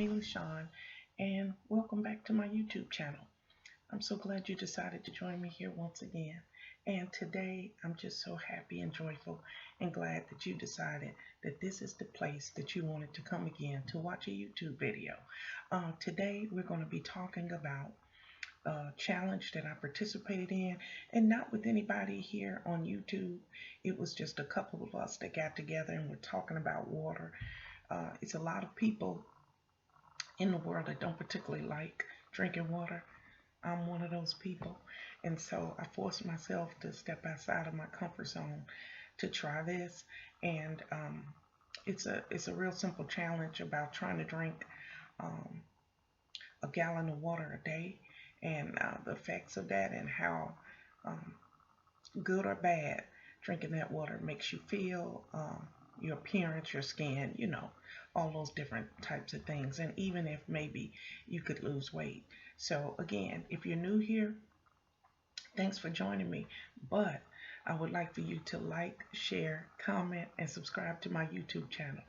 LaShawn, and welcome back to my YouTube channel. I'm so glad you decided to join me here once again. And today, I'm just so happy and joyful and glad that you decided that this is the place that you wanted to come again to watch a YouTube video. Today, we're going to be talking about a challenge that I participated in, and not with anybody here on YouTube. It was just a couple of us that got together and we're talking about water. It's a lot of people in the world that don't particularly like drinking water. I'm one of those people. And so I forced myself to step outside of my comfort zone to try this. And it's a real simple challenge about trying to drink um, a gallon of water a day, and the effects of that, and how um, good or bad drinking that water makes you feel, your appearance, your skin, all those different types of things. And even if maybe you could lose weight. So, again, if you're new here, thanks for joining me. But I would like for you to like, share, comment, and subscribe to my YouTube channel.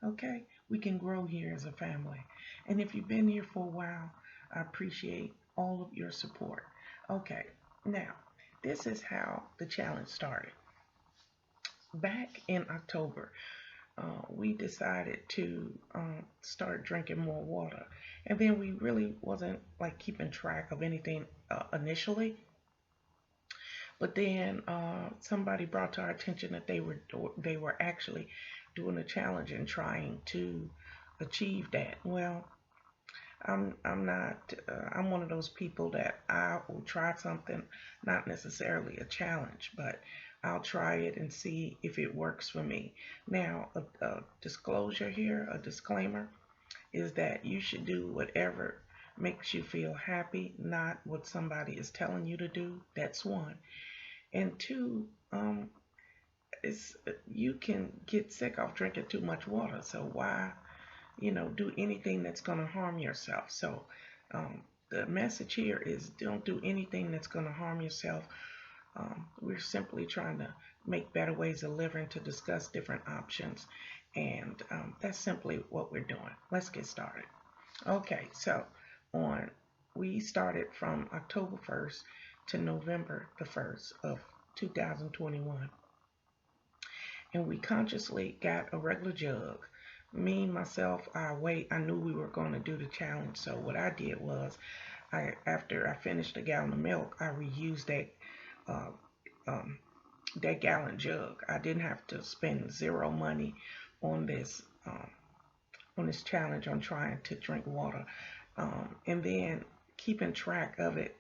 Okay? We can grow here as a family. And if you've been here for a while, I appreciate all of your support. Okay, now, this is how the challenge started. Back in October, we decided to start drinking more water. And then we really wasn't like keeping track of anything initially. But then somebody brought to our attention that they were actually doing a challenge and trying to achieve that. Well, I'm not. I'm one of those people that I will try something, not necessarily a challenge, but I'll try it and see if it works for me. Now, a disclosure here, a disclaimer, is that you should do whatever makes you feel happy, not what somebody is telling you to do. That's one. And two, it's you can get sick off drinking too much water. So why, do anything that's going to harm yourself? So the message here is don't do anything that's going to harm yourself. We're simply trying to make better ways of living, to discuss different options, and that's simply what we're doing. Let's get started. Okay, so on we started from October 1st to November the 1st of 2021, and we consciously got a regular jug. Me, myself, I knew we were going to do the challenge, so what I did was, after I finished a gallon of milk, I reused uh, um, that gallon jug. I didn't have to spend zero money on this challenge, on trying to drink water, and then keeping track of it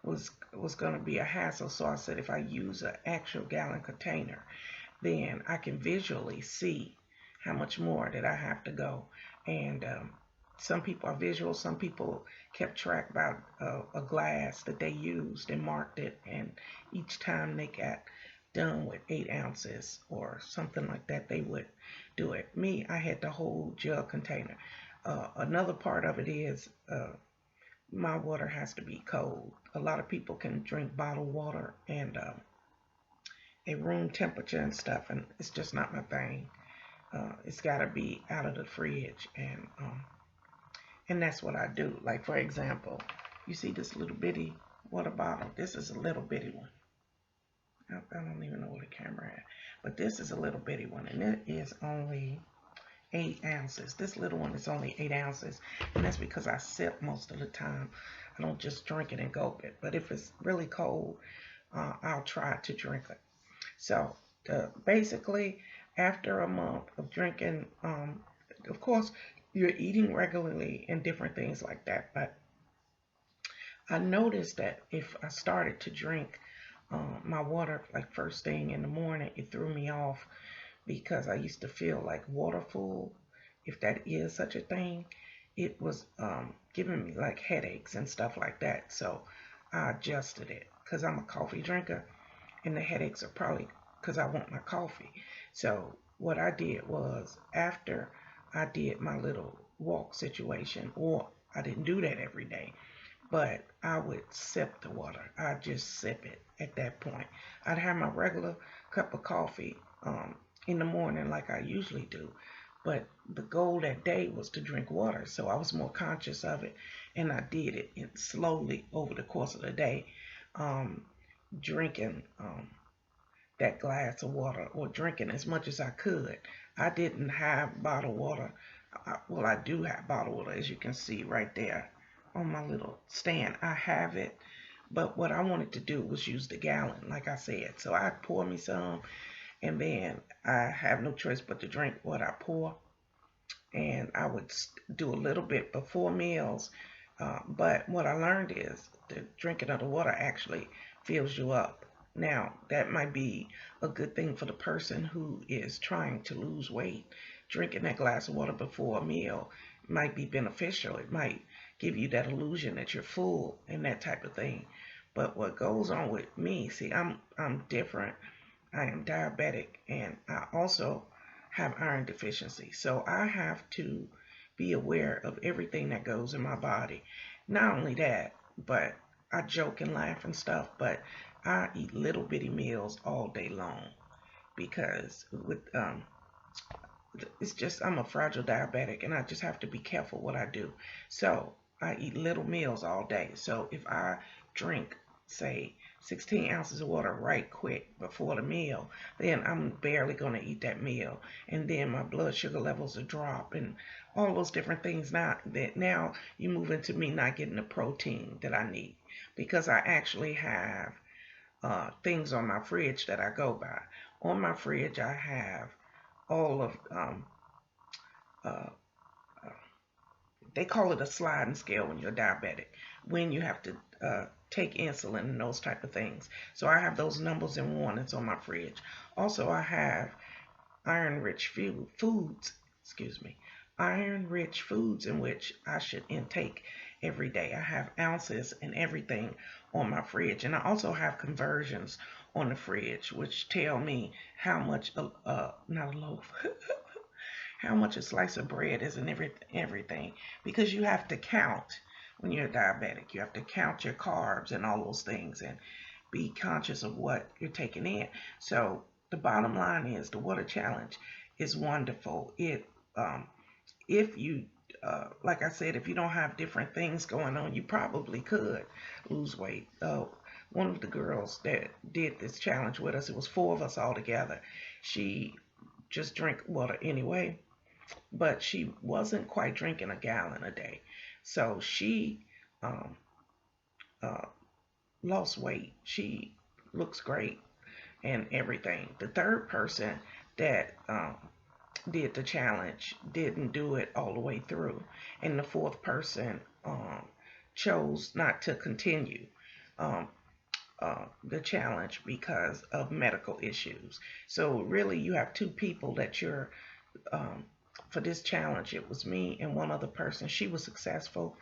was going to be a hassle. So I said, if I use an actual gallon container, then I can visually see how much more that I have to go. And some people are visual. Some people kept track about a glass that they used and marked it, and each time they got done with 8 ounces or something like that, they would do it. Me, I had the whole jug container. Another part of it is my water has to be cold. A lot of people can drink bottled water and at room temperature and stuff, and it's just not my thing. It's got to be out of the fridge, and that's what I do. Like, for example, you see this little bitty water bottle. This is a little bitty one. I don't even know where the camera at, but this is a little bitty one, and it is only 8 ounces. This little one is only 8 ounces, and that's because I sip most of the time. I don't just drink it and gulp it. But if it's really cold, I'll try to drink it. So basically, after a month of drinking, of course, you're eating regularly and different things like that. But I noticed that if I started to drink my water like first thing in the morning, it threw me off because I used to feel like water full, if that is such a thing. It was giving me like headaches and stuff like that. So I adjusted it because I'm a coffee drinker, and the headaches are probably because I want my coffee. So what I did was, after I did my little walk situation, or I didn't do that every day, but I would sip the water. I'd just sip it at that point. I'd have my regular cup of coffee in the morning like I usually do, But the goal that day was to drink water, so I was more conscious of it, and I did it slowly over the course of the day, um, drinking that glass of water or drinking as much as I could. I didn't have bottled water. Well, I do have bottled water, as you can see right there on my little stand. I have it, but what I wanted to do was use the gallon, like I said. So I pour me some, and then I have no choice but to drink what I pour. And I would do a little bit before meals. But what I learned is the drinking of the water actually fills you up. Now, that might be a good thing for the person who is trying to lose weight. Drinking that glass of water before a meal might be beneficial. It might give you that illusion that you're full and that type of thing. But what goes on with me, see, I'm different. I am diabetic, and I also have iron deficiency. So I have to be aware of everything that goes in my body. Not only that, but I joke and laugh and stuff, but I eat little bitty meals all day long because it's just I'm a fragile diabetic, and I just have to be careful what I do. So I eat little meals all day. So if I drink, say, 16 ounces of water right quick before the meal, then I'm barely going to eat that meal. And then my blood sugar levels will drop and all those different things. Now you move into me not getting the protein that I need because I actually have things on my fridge that I go by. On my fridge, I have all of uh, they call it a sliding scale when you're diabetic, when you have to take insulin and those type of things. So I have those numbers and warnings on my fridge. Also, I have iron-rich foods, iron-rich foods in which I should intake every day. I have ounces and everything on my fridge, and I also have conversions on the fridge, which tell me how much, not a loaf, how much a slice of bread is and everything, because you have to count when you're diabetic. You have to count your carbs and all those things and be conscious of what you're taking in. So the bottom line is the water challenge is wonderful. If you like I said, if you don't have different things going on, you probably could lose weight. One of the girls that did this challenge with us, it was 4 of us all together. She just drank water anyway, but she wasn't quite drinking a gallon a day. So she um, uh, lost weight. She looks great and everything. The third person that did the challenge didn't do it all the way through, and the fourth person chose not to continue um, the challenge because of medical issues. So really, you have 2 people that you're um, for this challenge. It was me and one other person. She was successful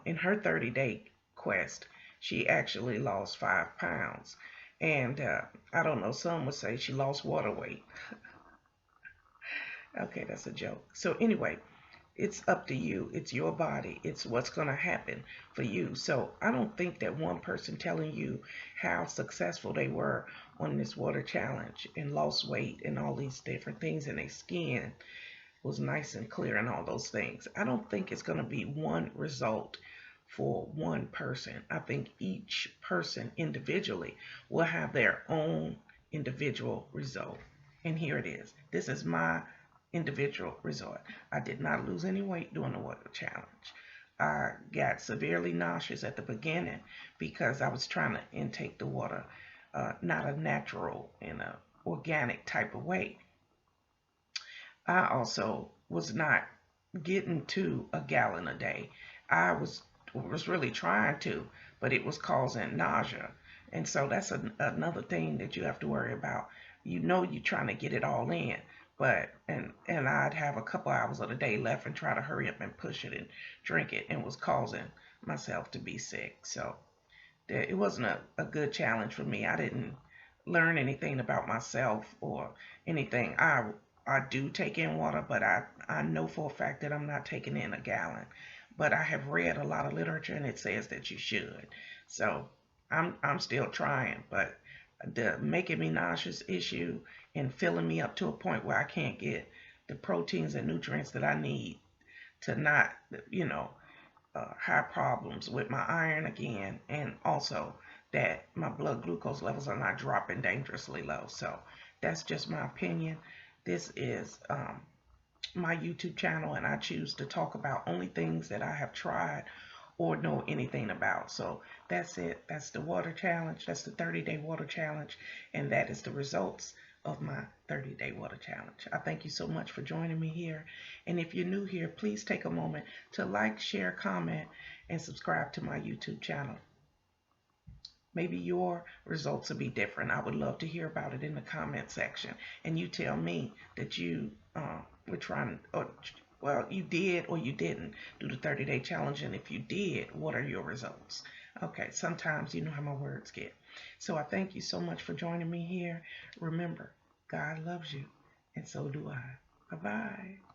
in her 30-day quest. She actually lost 5 pounds. And I don't know, some would say she lost water weight. Okay, that's a joke. So anyway, it's up to you. It's your body. It's what's going to happen for you. So I don't think that one person telling you how successful they were on this water challenge and lost weight and all these different things in their skin was nice and clear and all those things. I don't think it's going to be one result for one person. I think each person individually will have their own individual result. And here it is. This is my individual result. I did not lose any weight during the water challenge. I got severely nauseous at the beginning because I was trying to intake the water not a natural and a organic type of way. I also was not getting to a gallon a day. I was really trying to, but it was causing nausea. And so that's another thing that you have to worry about. You know you're trying to get it all in, but and I'd have a couple hours of the day left and try to hurry up and push it and drink it, and was causing myself to be sick. So it wasn't a good challenge for me. I didn't learn anything about myself or anything. I do take in water, but I know for a fact that I'm not taking in a gallon. But I have read a lot of literature and it says that you should. So I'm still trying, but the making me nauseous issue and filling me up to a point where I can't get the proteins and nutrients that I need to not, you know, have problems with my iron again, and also that my blood glucose levels are not dropping dangerously low. So that's just my opinion. This is my YouTube channel, and I choose to talk about only things that I have tried or know anything about. So that's it. That's the water challenge. That's the 30-day water challenge, and that is the results of my 30-day water challenge. I thank you so much for joining me here. And if you're new here, please take a moment to like, share, comment, and subscribe to my YouTube channel. Maybe your results will be different. I would love to hear about it in the comment section. And you tell me that you were trying, or well, you did or you didn't do the 30-day challenge. And if you did, what are your results? Okay, sometimes you know how my words get. So I thank you so much for joining me here. Remember, God loves you, and so do I. Bye-bye.